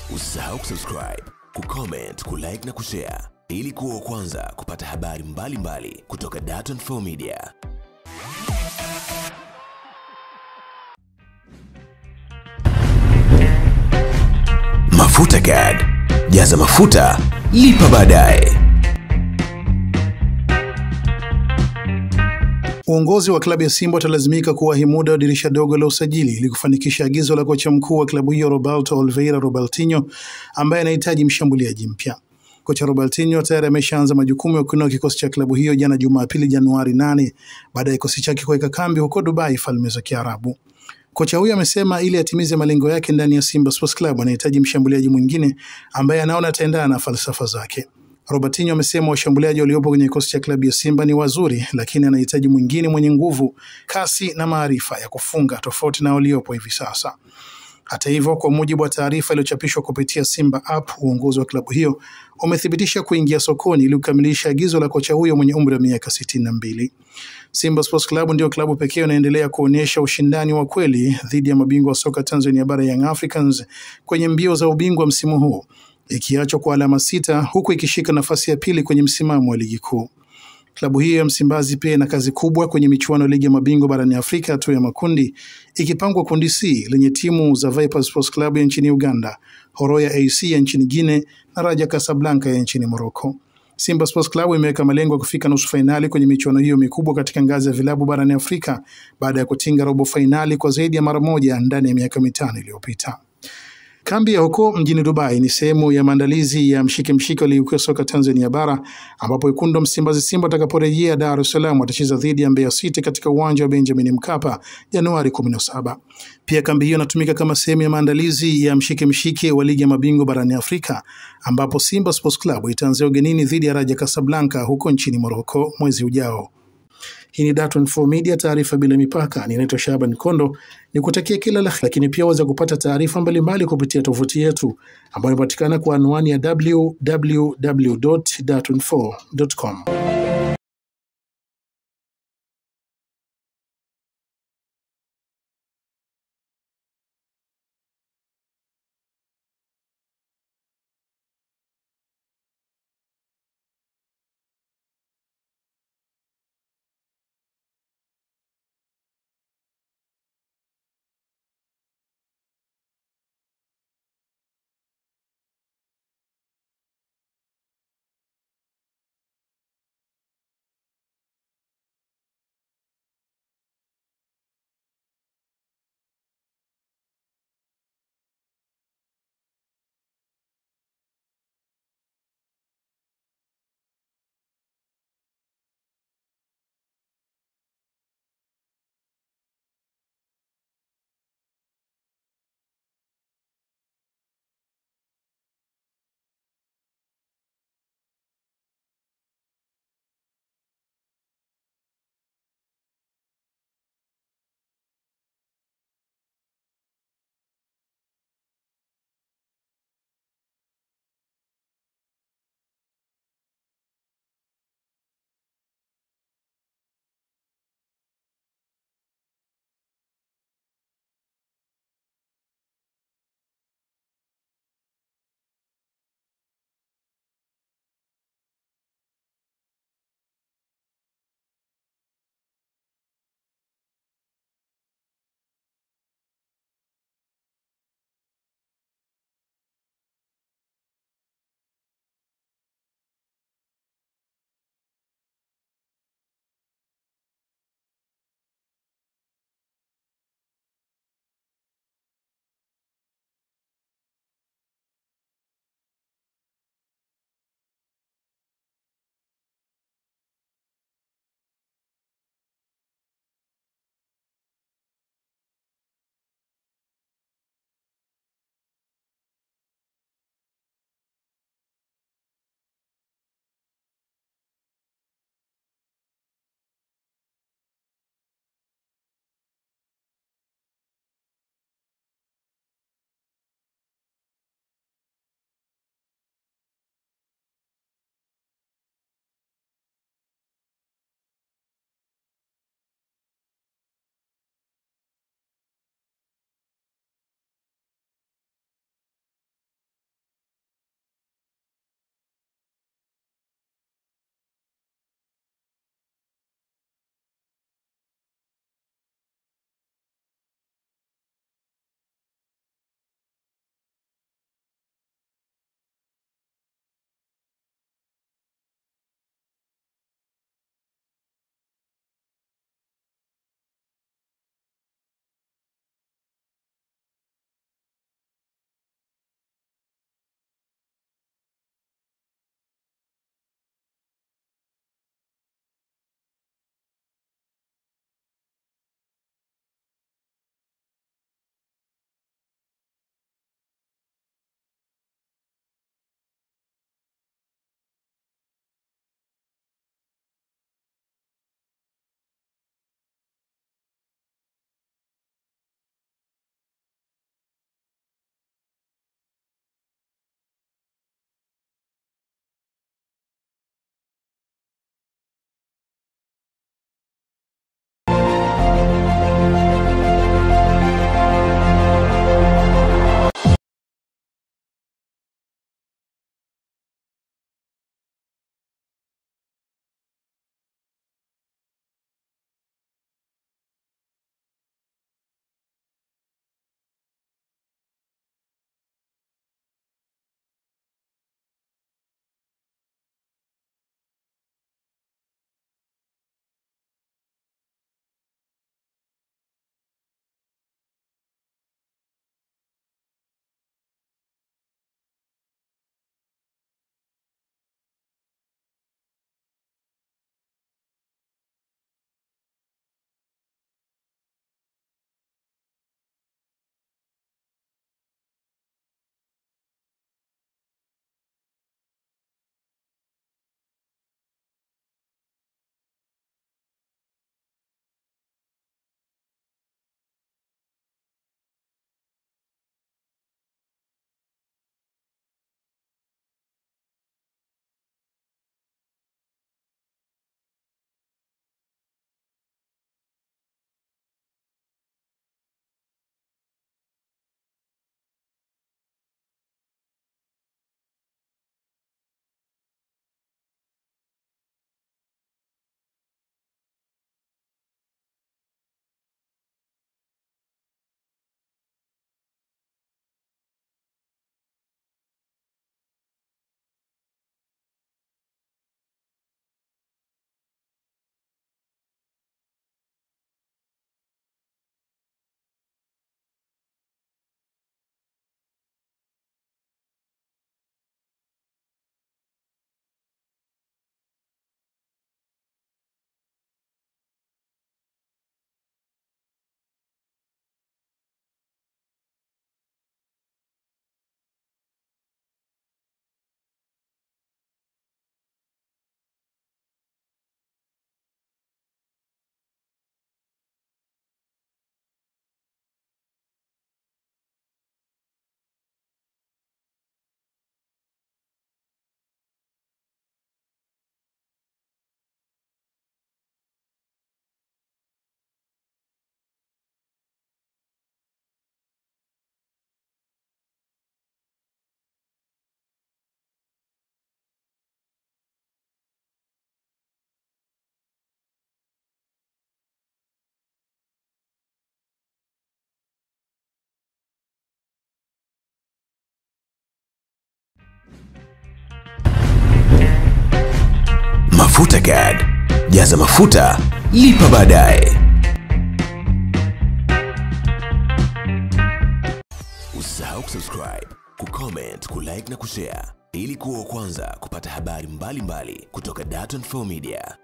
Usisahau kusubscribe, kucomment, kulike na kushare ili kuwa kwanza kupata habari mbalimbali kutoka Dar24 Media. Mafuta Card. Jaza mafuta, lipa baadaye. Uongozi wa klabu ya Simba utalazimika kuwahi muda wa dirisha dogo la usajili ili kufanikisha agizo la kocha mkuu wa klabu hiyo Roberto Oliveira Robertinho, ambaye anahitaji mshambuliaji mpya. Kocha Robertinho tayari ameshaanza majukumu ya kuinua kikosi cha klabu hiyo jana Jumapili Januari 8 baada ya kikosi chake kuweka kambi huko Dubai, Falme za Kiarabu. Kocha huyo amesema ili atimize malengo yake ndani ya Simba Sports Club anahitaji mshambuliaji mwingine ambaye anaona ataendana na falsafa zake. Robertinho amesema washambuliaji waliopo kwenye kikosi cha klabu ya Simba ni wazuri, lakini anahitaji mwingine mwenye nguvu, kasi na maarifa ya kufunga tofauti na waliopo hivi sasa. Hata hivyo, kwa mujibu wa taarifa iliyochapishwa kupitia Simba App, uongozi wa klabu hiyo umethibitisha kuingia sokoni ili kukamilisha agizo la kocha huyo mwenye umri wa miaka 62. Simba Sports Club ndio klabu pekee inaendelea kuonyesha ushindani wa kweli dhidi ya mabingwa wa soka Tanzania bara Young Africans kwenye mbio za ubingwa msimu huu, ikiachwa kwa alama 6 huku ikishika nafasi ya pili kwenye msimamo wa ligi kuu. Klabu hiyo ya Msimbazi pia ina kazi kubwa kwenye michuano ligi ya mabingwa barani Afrika tu ya makundi, ikipangwa kundi C lenye timu za Vipers Sports Club ya nchini Uganda, Horoya AC ya nchini Guinea na Raja Casablanca ya nchini Morocco. Simba Sports Club imeweka malengo ya kufika nusu fainali kwenye michuano hiyo mikubwa katika ngazi ya vilabu barani Afrika baada ya kutinga robo fainali kwa zaidi ya mara moja ndani ya miaka 5 iliyopita. Kambi ya huko mjini Dubai ni sehemu ya maandalizi ya mshike wa ligi kuu ya soka Tanzania bara, ambapo wekundu wa Msimbazi Simba atakaporejea Dar es Salaam watacheza dhidi ya Mbeya City katika uwanja wa Benjamin Mkapa Januari 17. Pia kambi hiyo inatumika kama sehemu ya maandalizi ya mshike wa ligi ya mabingwa barani Afrika, ambapo Simba Sports Club itaanzia ugenini dhidi ya Raja Casablanca huko nchini Morocco mwezi ujao. Hii ni Dar24 Media, taarifa bila mipaka. Ninaitwa Shaban Kondo, nikutakia kila la heri, lakini pia waweza kupata taarifa mbalimbali kupitia tovuti yetu ambayo inapatikana kwa anwani ya www.dar24.com. Mafuta Card. Jaza mafuta, lipa baadaye. Usisahau kusubscribe, kucomment, kulike na kushare ili kuwa wa kwanza kupata habari mbalimbali kutoka Dar24 Media.